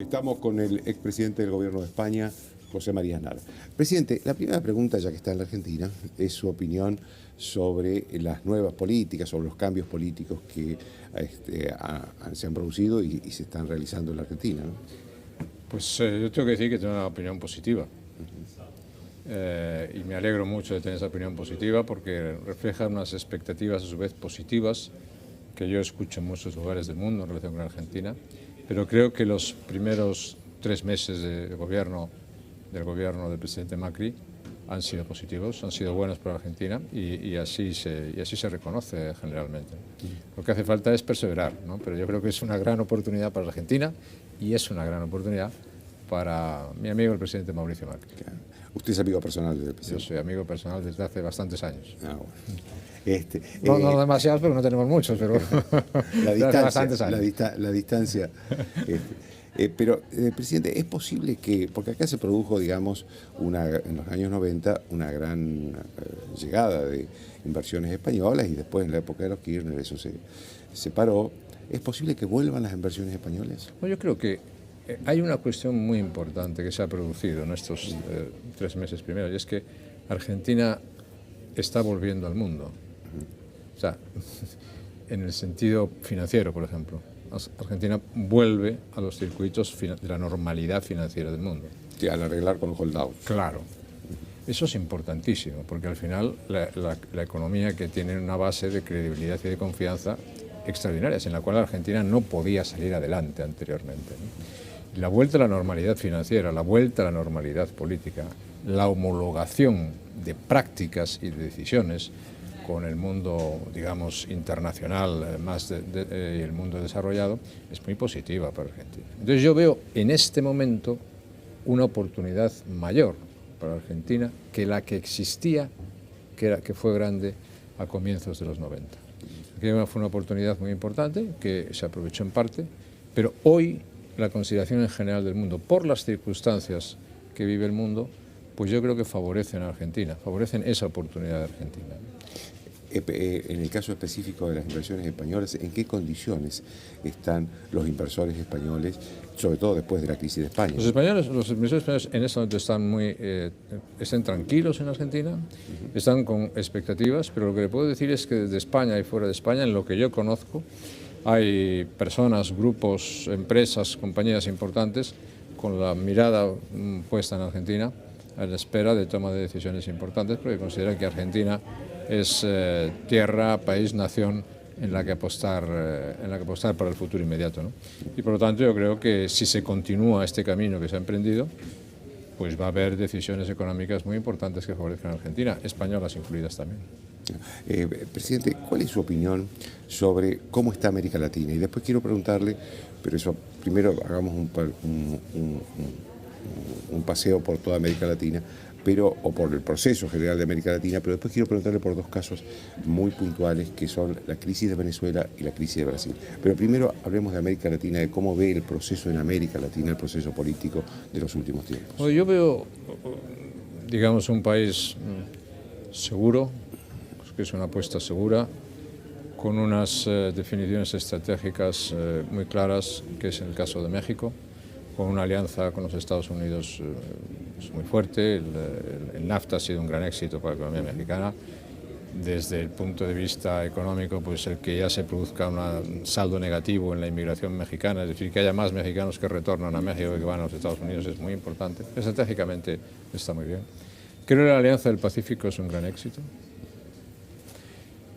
Estamos con el expresidente del Gobierno de España, José María Aznar. Presidente, la primera pregunta, ya que está en la Argentina, es su opinión sobre las nuevas políticas, sobre los cambios políticos que se han producido y se están realizando en la Argentina, ¿no? Pues yo tengo que decir que tengo una opinión positiva. Y me alegro mucho de tener esa opinión positiva porque refleja unas expectativas a su vez positivas que yo escucho en muchos lugares del mundo en relación con Argentina, pero creo que los primeros 3 meses del gobierno del presidente Macri han sido positivos, han sido buenos para Argentina y así se reconoce generalmente. Lo que hace falta es perseverar, ¿no? Pero yo creo que es una gran oportunidad para Argentina y es una gran oportunidad para mi amigo el presidente Mauricio Macri. Claro. ¿Usted es amigo personal del presidente? Yo soy amigo personal desde hace bastantes años. Ah, bueno. No demasiados, porque no tenemos muchos, pero la desde bastantes distancia, años. la distancia. Pero, presidente, ¿es posible que, porque acá se produjo, digamos, en los años 90, una gran llegada de inversiones españolas y después en la época de los Kirchner eso se paró? ¿Es posible que vuelvan las inversiones españolas? Bueno, yo creo que hay una cuestión muy importante que se ha producido en estos 3 meses primeros, y es que Argentina está volviendo al mundo. O sea, en el sentido financiero, por ejemplo. Argentina vuelve a los circuitos de la normalidad financiera del mundo. Sí, al arreglar con los holdouts. Claro. Eso es importantísimo, porque al final la economía que tiene una base de credibilidad y de confianza extraordinarias, en la cual Argentina no podía salir adelante anteriormente, ¿no? La vuelta a la normalidad financiera, la vuelta a la normalidad política, la homologación de prácticas y de decisiones con el mundo, digamos, internacional y el mundo desarrollado, es muy positiva para Argentina. Entonces yo veo en este momento una oportunidad mayor para Argentina que la que existía, que fue grande a comienzos de los 90. Aquella fue una oportunidad muy importante que se aprovechó en parte, pero hoy la consideración en general del mundo, por las circunstancias que vive el mundo, pues yo creo que favorecen a Argentina, favorecen esa oportunidad de Argentina. En el caso específico de las inversiones españolas, ¿en qué condiciones están los inversores españoles, sobre todo después de la crisis de España? Los inversores españoles en este momento están tranquilos en Argentina, están con expectativas, pero lo que le puedo decir es que desde España y fuera de España, en lo que yo conozco, hay personas, grupos, empresas, compañías importantes con la mirada puesta en Argentina a la espera de toma de decisiones importantes porque consideran que Argentina es tierra, país, nación en la que apostar para el futuro inmediato, ¿no? Y por lo tanto yo creo que si se continúa este camino que se ha emprendido, pues va a haber decisiones económicas muy importantes que favorezcan a Argentina, españolas incluidas también. Presidente, ¿cuál es su opinión sobre cómo está América Latina? Y después quiero preguntarle, pero eso primero hagamos un paseo por toda América Latina, o por el proceso general de América Latina, pero después quiero preguntarle por 2 casos muy puntuales que son la crisis de Venezuela y la crisis de Brasil. Pero primero hablemos de América Latina, de cómo ve el proceso en América Latina, el proceso político de los últimos tiempos. Bueno, yo veo, digamos, un país seguro, que es una apuesta segura, con unas definiciones estratégicas muy claras, que es el caso de México, con una alianza con los Estados Unidos muy fuerte. El NAFTA ha sido un gran éxito para la economía mexicana. Desde el punto de vista económico, pues el que ya se produzca un saldo negativo en la inmigración mexicana, es decir, que haya más mexicanos que retornan a México y que van a los Estados Unidos, es muy importante. Estratégicamente está muy bien. Creo que la Alianza del Pacífico es un gran éxito.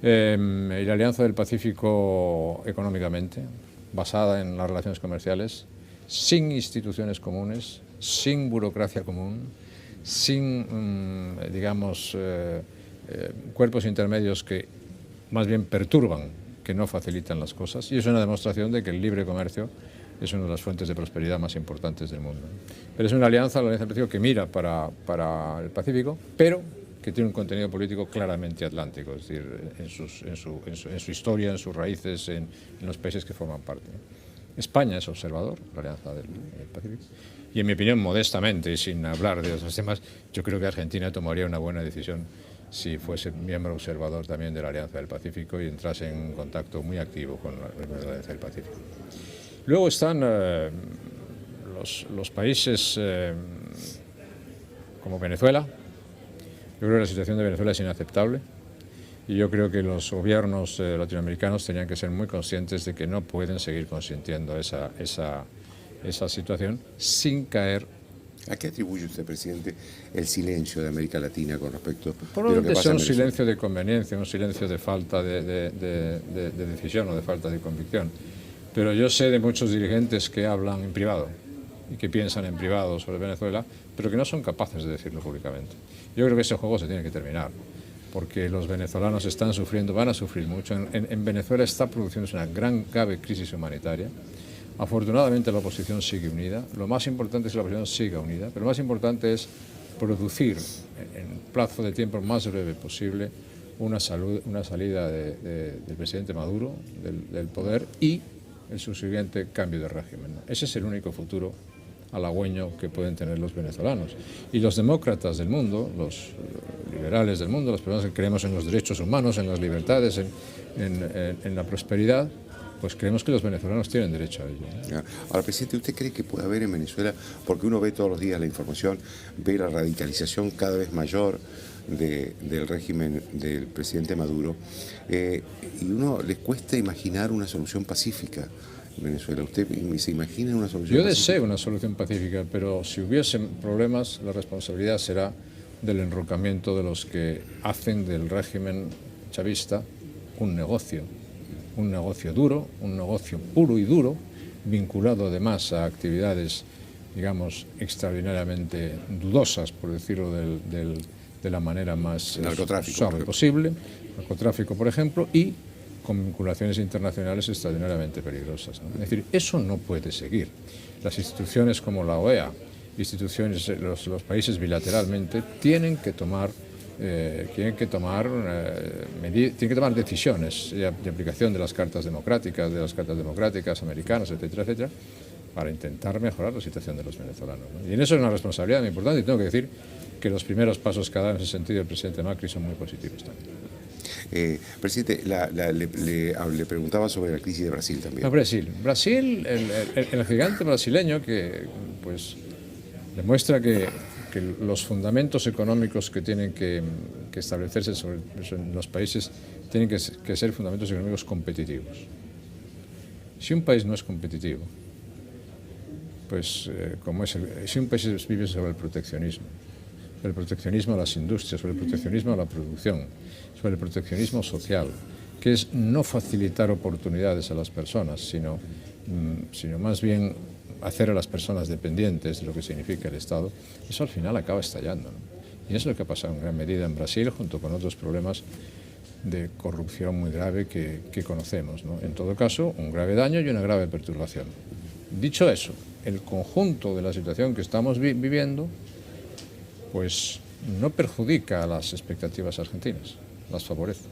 Y la Alianza del Pacífico económicamente, basada en las relaciones comerciales, sin instituciones comunes, sin burocracia común, sin, digamos, cuerpos intermedios que más bien perturban, que no facilitan las cosas. Y es una demostración de que el libre comercio es una de las fuentes de prosperidad más importantes del mundo. Pero es una alianza, la Alianza del Pacífico, que mira para el Pacífico, pero que tiene un contenido político claramente atlántico, es decir, en su historia, en sus raíces, en los países que forman parte, ¿no? España es observador, la Alianza del Pacífico, y en mi opinión, modestamente, y sin hablar de otros temas, yo creo que Argentina tomaría una buena decisión si fuese miembro observador también de la Alianza del Pacífico y entrase en contacto muy activo con la Alianza del Pacífico. Luego están los países como Venezuela, yo creo que la situación de Venezuela es inaceptable y yo creo que los gobiernos latinoamericanos tenían que ser muy conscientes de que no pueden seguir consintiendo esa situación sin caer. ¿A qué atribuye usted, presidente, el silencio de América Latina con respecto a lo que Probablemente pasa sea en un Venezuela? silencio de conveniencia, un silencio de falta de decisión o de falta de convicción. Pero yo sé de muchos dirigentes que hablan en privado y que piensan en privado sobre Venezuela, pero que no son capaces de decirlo públicamente. Yo creo que ese juego se tiene que terminar, porque los venezolanos están sufriendo, van a sufrir mucho. En Venezuela está produciéndose una grave crisis humanitaria. Afortunadamente la oposición sigue unida. Lo más importante es que la oposición siga unida, pero lo más importante es producir en plazo de tiempo más breve posible una salida del presidente Maduro del poder y el subsiguiente cambio de régimen. Ese es el único futuro halagüeño que pueden tener los venezolanos. Y los demócratas del mundo, los liberales del mundo, las personas que creemos en los derechos humanos, en las libertades, en la prosperidad, pues creemos que los venezolanos tienen derecho a ello. Ahora, presidente, ¿usted cree que puede haber en Venezuela, porque uno ve todos los días la información, ve la radicalización cada vez mayor del régimen del presidente Maduro, y uno les cuesta imaginar una solución pacífica en Venezuela? ¿Usted se imagina una solución Yo pacífica? deseo una solución pacífica, pero si hubiesen problemas, la responsabilidad será del enrocamiento de los que hacen del régimen chavista un negocio duro, un negocio puro y duro, vinculado además a actividades, digamos, extraordinariamente dudosas, por decirlo de la manera más suave posible, narcotráfico, por ejemplo, y con vinculaciones internacionales extraordinariamente peligrosas, ¿no? Es decir, eso no puede seguir. Las instituciones como la OEA, los países bilateralmente, tienen que tomar decisiones de aplicación de las cartas democráticas americanas, etcétera, etcétera, para intentar mejorar la situación de los venezolanos, ¿no? Y en eso es una responsabilidad muy importante, y tengo que decir que los primeros pasos que ha dado en ese sentido el presidente Macri son muy positivos también. Presidente, le preguntaba sobre la crisis de Brasil también. Brasil, el gigante brasileño que pues demuestra que los fundamentos económicos que tienen que establecerse en los países tienen que ser fundamentos económicos competitivos. Si un país no es competitivo, pues si un país vive sobre el proteccionismo a las industrias, sobre el proteccionismo a la producción, sobre el proteccionismo social, que es no facilitar oportunidades a las personas, sino más bien hacer a las personas dependientes de lo que significa el Estado, eso al final acaba estallando, ¿no? Y eso es lo que ha pasado en gran medida en Brasil, junto con otros problemas de corrupción muy grave que conocemos, ¿no? En todo caso, un grave daño y una grave perturbación. Dicho eso, el conjunto de la situación que estamos viviendo, pues no perjudica a las expectativas argentinas, las favorece.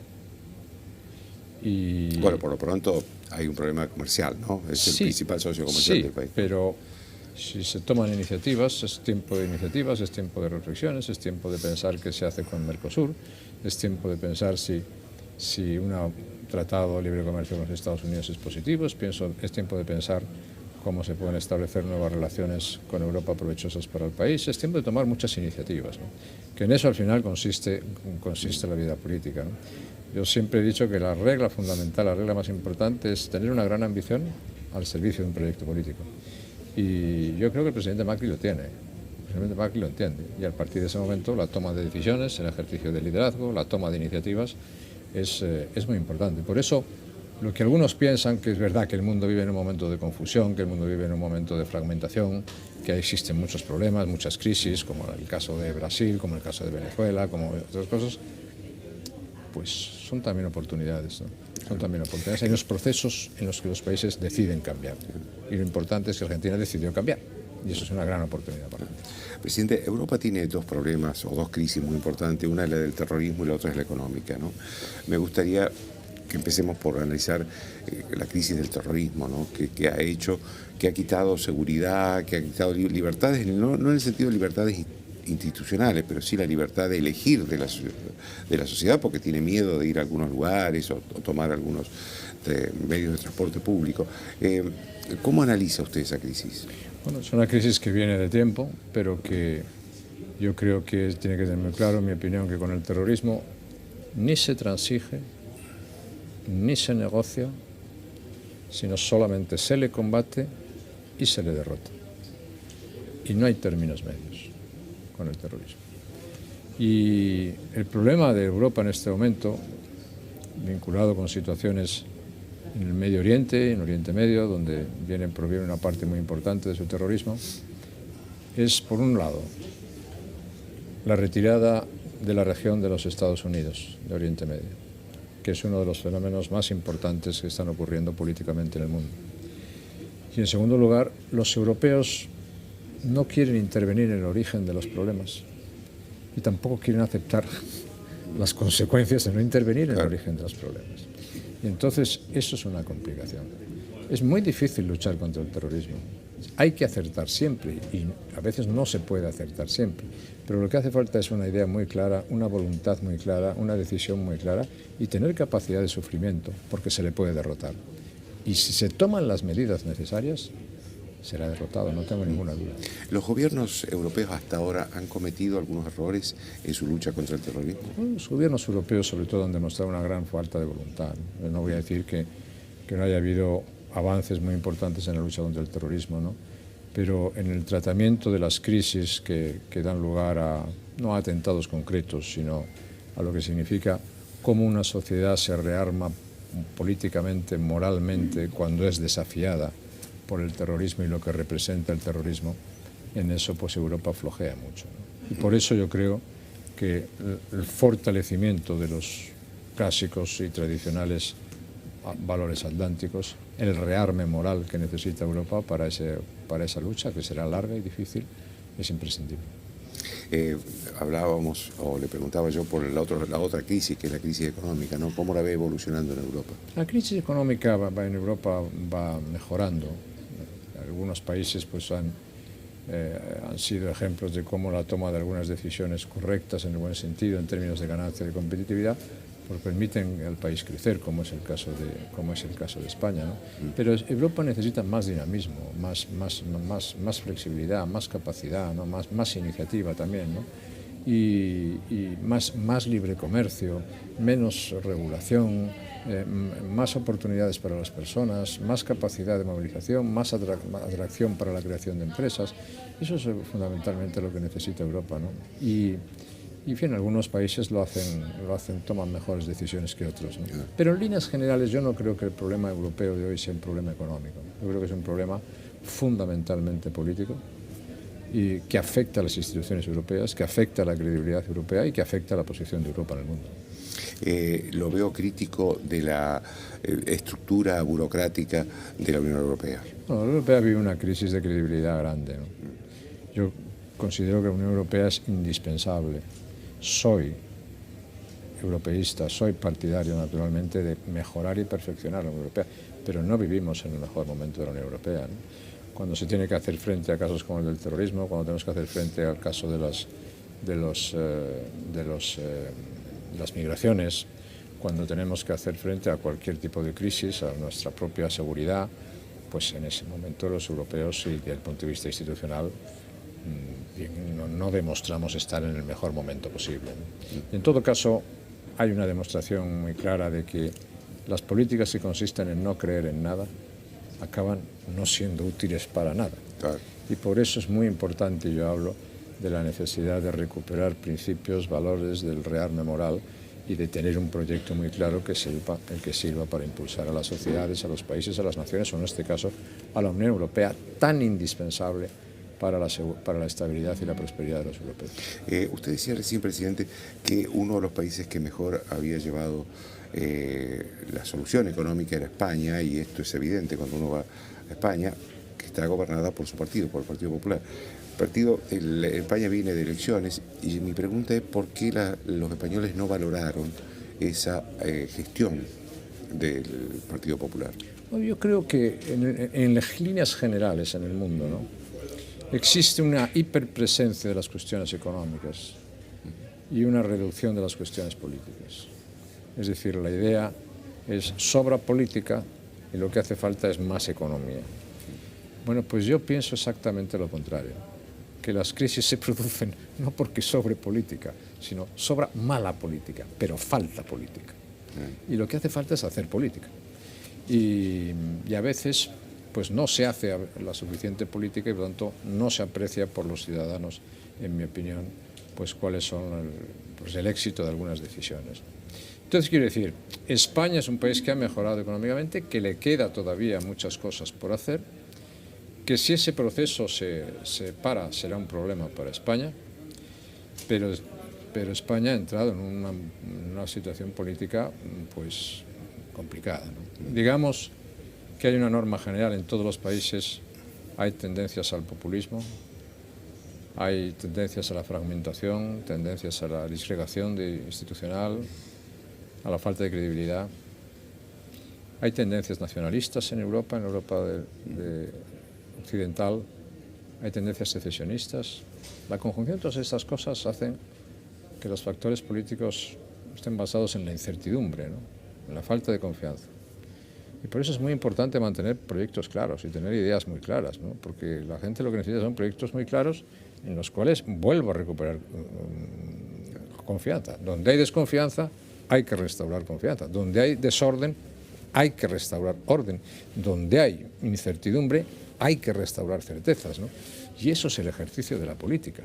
Y bueno, por lo pronto hay un problema comercial, ¿no? Es el principal socio comercial del país. Pero si se toman iniciativas, es tiempo de iniciativas, es tiempo de reflexiones, es tiempo de pensar qué se hace con Mercosur, es tiempo de pensar si un tratado de libre comercio con los Estados Unidos es positivo, es tiempo de pensar cómo se pueden establecer nuevas relaciones con Europa provechosas para el país, es tiempo de tomar muchas iniciativas, ¿no? Que en eso al final consiste la vida política, ¿no? Yo siempre he dicho que la regla fundamental, la regla más importante es tener una gran ambición al servicio de un proyecto político. Y yo creo que el presidente Macri lo tiene, el presidente Macri lo entiende. Y a partir de ese momento la toma de decisiones, el ejercicio de liderazgo, la toma de iniciativas es muy importante. Por eso, lo que algunos piensan que es verdad que el mundo vive en un momento de confusión, que el mundo vive en un momento de fragmentación, que existen muchos problemas, muchas crisis, como el caso de Brasil, como el caso de Venezuela, como otras cosas, pues son también oportunidades, ¿no? Son también oportunidades. Hay unos procesos en los que los países deciden cambiar. Y lo importante es que Argentina decidió cambiar. Y eso es una gran oportunidad para nosotros. Presidente, Europa tiene dos problemas o dos crisis muy importantes. Una es la del terrorismo y la otra es la económica, ¿no? Me gustaría que empecemos por analizar la crisis del terrorismo, ¿no? Que ha quitado seguridad, que ha quitado libertades, no en el sentido de libertades institucionales, pero sí la libertad de elegir de la sociedad, porque tiene miedo de ir a algunos lugares o tomar algunos medios de transporte público. ¿Cómo analiza usted esa crisis? Bueno, es una crisis que viene de tiempo, pero que yo creo que tiene que tener muy claro, en mi opinión, que con el terrorismo ni se transige, ni se negocia, sino solamente se le combate y se le derrota. Y no hay términos medios con el terrorismo. Y el problema de Europa en este momento, vinculado con situaciones en el Medio Oriente, en Oriente Medio, donde proviene una parte muy importante de su terrorismo, es, por un lado, la retirada de la región de los Estados Unidos, de Oriente Medio, que es uno de los fenómenos más importantes que están ocurriendo políticamente en el mundo. Y en segundo lugar, los europeos no quieren intervenir en el origen de los problemas y tampoco quieren aceptar las consecuencias de no intervenir en el origen de los problemas. Y entonces eso es una complicación. Es muy difícil luchar contra el terrorismo. Hay que acertar siempre y a veces no se puede acertar siempre. Pero lo que hace falta es una idea muy clara, una voluntad muy clara, una decisión muy clara y tener capacidad de sufrimiento, porque se le puede derrotar. Y si se toman las medidas necesarias, será derrotado, no tengo ninguna duda. ¿Los gobiernos europeos hasta ahora han cometido algunos errores en su lucha contra el terrorismo? Bueno, los gobiernos europeos sobre todo han demostrado una gran falta de voluntad. No voy a decir que no haya habido avances muy importantes en la lucha contra el terrorismo, ¿no? Pero en el tratamiento de las crisis que dan lugar a, no a atentados concretos, sino a lo que significa cómo una sociedad se rearma políticamente, moralmente, cuando es desafiada por el terrorismo y lo que representa el terrorismo, en eso pues Europa flojea mucho, ¿no? Y por eso yo creo que el fortalecimiento de los clásicos y tradicionales valores atlánticos, el rearme moral que necesita Europa para esa lucha, que será larga y difícil, es imprescindible. Hablábamos, o le preguntaba yo por la otra crisis, que es la crisis económica, ¿no? ¿Cómo la ve evolucionando en Europa? La crisis económica en Europa va mejorando. Algunos países pues han sido ejemplos de cómo la toma de algunas decisiones correctas en el buen sentido, en términos de ganancia y de competitividad, pues permiten al país crecer, como es el caso de España, ¿no? Pero Europa necesita más dinamismo, más flexibilidad, más capacidad, ¿no? más iniciativa también, ¿no? Y más libre comercio, menos regulación, más oportunidades para las personas, más capacidad de movilización, más atracción para la creación de empresas. Eso es fundamentalmente lo que necesita Europa, ¿no? Y en fin, algunos países toman mejores decisiones que otros, ¿no? Pero en líneas generales yo no creo que el problema europeo de hoy sea un problema económico. Yo creo que es un problema fundamentalmente político y que afecta a las instituciones europeas, que afecta a la credibilidad europea y que afecta a la posición de Europa en el mundo. Lo veo crítico de la estructura burocrática de la Unión Europea. Bueno, la Unión Europea vive una crisis de credibilidad grande, ¿no? Yo considero que la Unión Europea es indispensable. Soy europeísta, soy partidario naturalmente de mejorar y perfeccionar la Unión Europea, pero no vivimos en el mejor momento de la Unión Europea, ¿no? Cuando se tiene que hacer frente a casos como el del terrorismo, cuando tenemos que hacer frente al caso de las migraciones, cuando tenemos que hacer frente a cualquier tipo de crisis, a nuestra propia seguridad, pues en ese momento los europeos, y desde el punto de vista institucional, no demostramos estar en el mejor momento posible, ¿no? En todo caso, hay una demostración muy clara de que las políticas que consisten en no creer en nada acaban no siendo útiles para nada. Claro. Y por eso es muy importante, yo hablo de la necesidad de recuperar principios, valores, del rearme moral y de tener un proyecto muy claro que sirva para impulsar a las sociedades, a los países, a las naciones, o en este caso a la Unión Europea, tan indispensable para la estabilidad y la prosperidad de los europeos. Usted decía recién, presidente, que uno de los países que mejor había llevado la solución económica era España, y esto es evidente cuando uno va a España, que está gobernada por su partido, por el Partido Popular. España viene de elecciones, y mi pregunta es por qué los españoles no valoraron esa gestión del Partido Popular. Bueno, yo creo que en las líneas generales en el mundo, ¿no?, existe una hiperpresencia de las cuestiones económicas y una reducción de las cuestiones políticas. Es decir, la idea sobra política y lo que hace falta es más economía. Bueno, pues yo pienso exactamente lo contrario, que las crisis se producen no porque sobre política, sino sobra mala política, pero falta política. Y lo que hace falta es hacer política. Y a veces pues no se hace la suficiente política y por lo tanto no se aprecia por los ciudadanos, en mi opinión, pues cuáles son el éxito de algunas decisiones. Entonces, quiero decir, España es un país que ha mejorado económicamente, que le queda todavía muchas cosas por hacer, que si ese proceso se para será un problema para España, pero España ha entrado en una situación política pues complicada, ¿no? Digamos que hay una norma general en todos los países, hay tendencias al populismo, hay tendencias a la fragmentación, tendencias a la disgregación institucional, a la falta de credibilidad. Hay tendencias nacionalistas en Europa occidental, hay tendencias secesionistas. La conjunción de todas estas cosas hacen que los factores políticos estén basados en la incertidumbre, ¿no? En la falta de confianza. Y por eso es muy importante mantener proyectos claros y tener ideas muy claras, ¿no? Porque la gente lo que necesita son proyectos muy claros en los cuales vuelvo a recuperar confianza. Donde hay desconfianza, hay que restaurar confianza. Donde hay desorden, hay que restaurar orden. Donde hay incertidumbre, hay que restaurar certezas, ¿no? Y eso es el ejercicio de la política.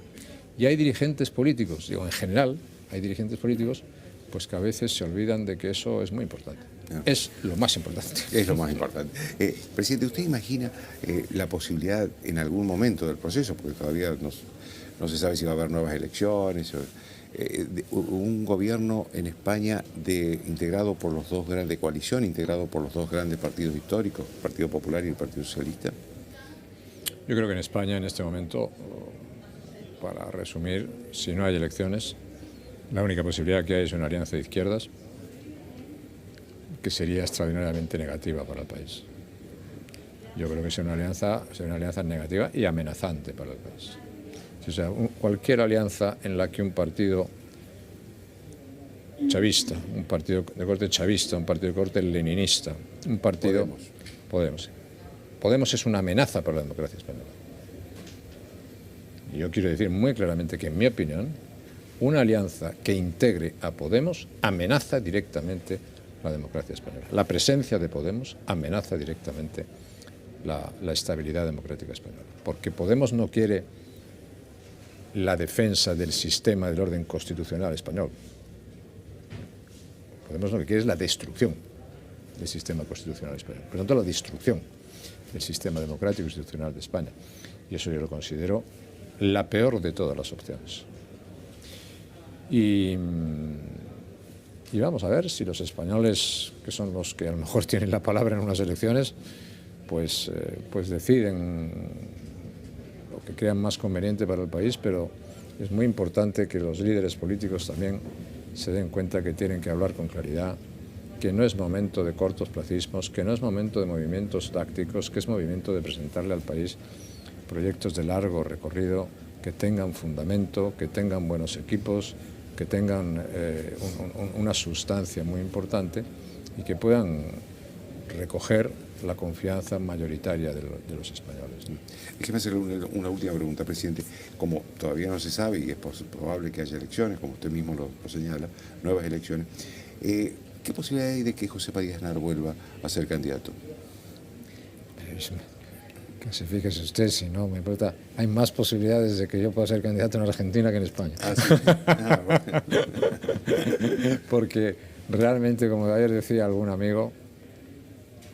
Y hay dirigentes políticos, digo, en general, hay dirigentes políticos pues que a veces se olvidan de que eso es muy importante. Es lo más importante. Es lo más importante. Presidente, ¿usted imagina la posibilidad en algún momento del proceso, porque todavía no se sabe si va a haber nuevas elecciones, un gobierno en España integrado por los dos grandes coaliciones, integrado por los dos grandes partidos históricos, el Partido Popular y el Partido Socialista? Yo creo que en España en este momento, para resumir, si no hay elecciones, la única posibilidad que hay es una alianza de izquierdas que sería extraordinariamente negativa para el país. Yo creo que es una alianza negativa y amenazante para el país. O sea, cualquier alianza en la que un partido chavista, un partido de corte chavista, un partido de corte leninista, un partido... Podemos es una amenaza para la democracia española. Y yo quiero decir muy claramente que, en mi opinión, una alianza que integre a Podemos amenaza directamente la democracia española. La presencia de Podemos amenaza directamente la estabilidad democrática española. Porque Podemos no quiere la defensa del sistema del orden constitucional español. Podemos lo que quiere es la destrucción del sistema constitucional español. Por lo tanto, la destrucción del sistema democrático institucional de España. Y eso yo lo considero la peor de todas las opciones. Y vamos a ver si los españoles, que son los que a lo mejor tienen la palabra en unas elecciones, pues deciden lo que crean más conveniente para el país, pero es muy importante que los líderes políticos también se den cuenta que tienen que hablar con claridad, que no es momento de cortos placismos, que no es momento de movimientos tácticos, que es momento de presentarle al país proyectos de largo recorrido, que tengan fundamento, que tengan buenos equipos, que tengan una sustancia muy importante y que puedan recoger la confianza mayoritaria de los españoles. Déjeme hacerle una última pregunta, presidente. Como todavía no se sabe y es probable que haya elecciones, como usted mismo lo señala, nuevas elecciones, ¿qué posibilidad hay de que José María Aznar vuelva a ser candidato? Fíjese usted, si no me importa, hay más posibilidades de que yo pueda ser candidato en Argentina que en España. Porque realmente, como ayer decía algún amigo,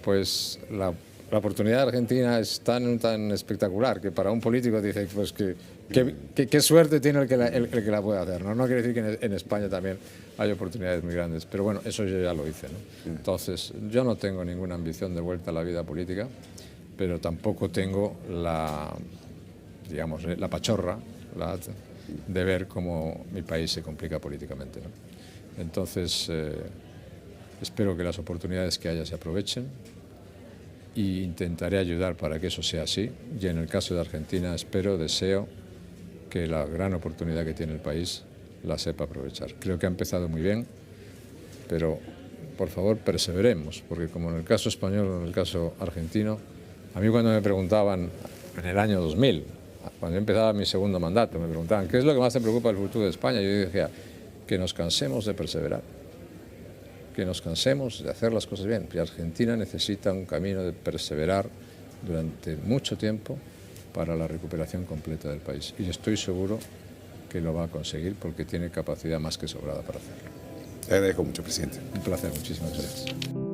pues la oportunidad de Argentina es tan espectacular que para un político dice pues qué suerte tiene el que la puede hacer, ¿no? No quiere decir que en España también hay oportunidades muy grandes, pero bueno, eso yo ya lo hice, ¿no? Entonces, yo no tengo ninguna ambición de vuelta a la vida política, pero tampoco tengo la pachorra de ver cómo mi país se complica políticamente, ¿no? Entonces, espero que las oportunidades que haya se aprovechen e intentaré ayudar para que eso sea así. Y en el caso de Argentina, deseo que la gran oportunidad que tiene el país la sepa aprovechar. Creo que ha empezado muy bien, pero por favor, perseveremos, porque como en el caso español o en el caso argentino, a mí cuando me preguntaban en el año 2000, cuando yo empezaba mi segundo mandato, me preguntaban, ¿qué es lo que más te preocupa del futuro de España? Yo decía, que nos cansemos de perseverar, que nos cansemos de hacer las cosas bien. Y Argentina necesita un camino de perseverar durante mucho tiempo para la recuperación completa del país. Y estoy seguro que lo va a conseguir porque tiene capacidad más que sobrada para hacerlo. Le agradezco mucho, presidente. Un placer, muchísimas gracias.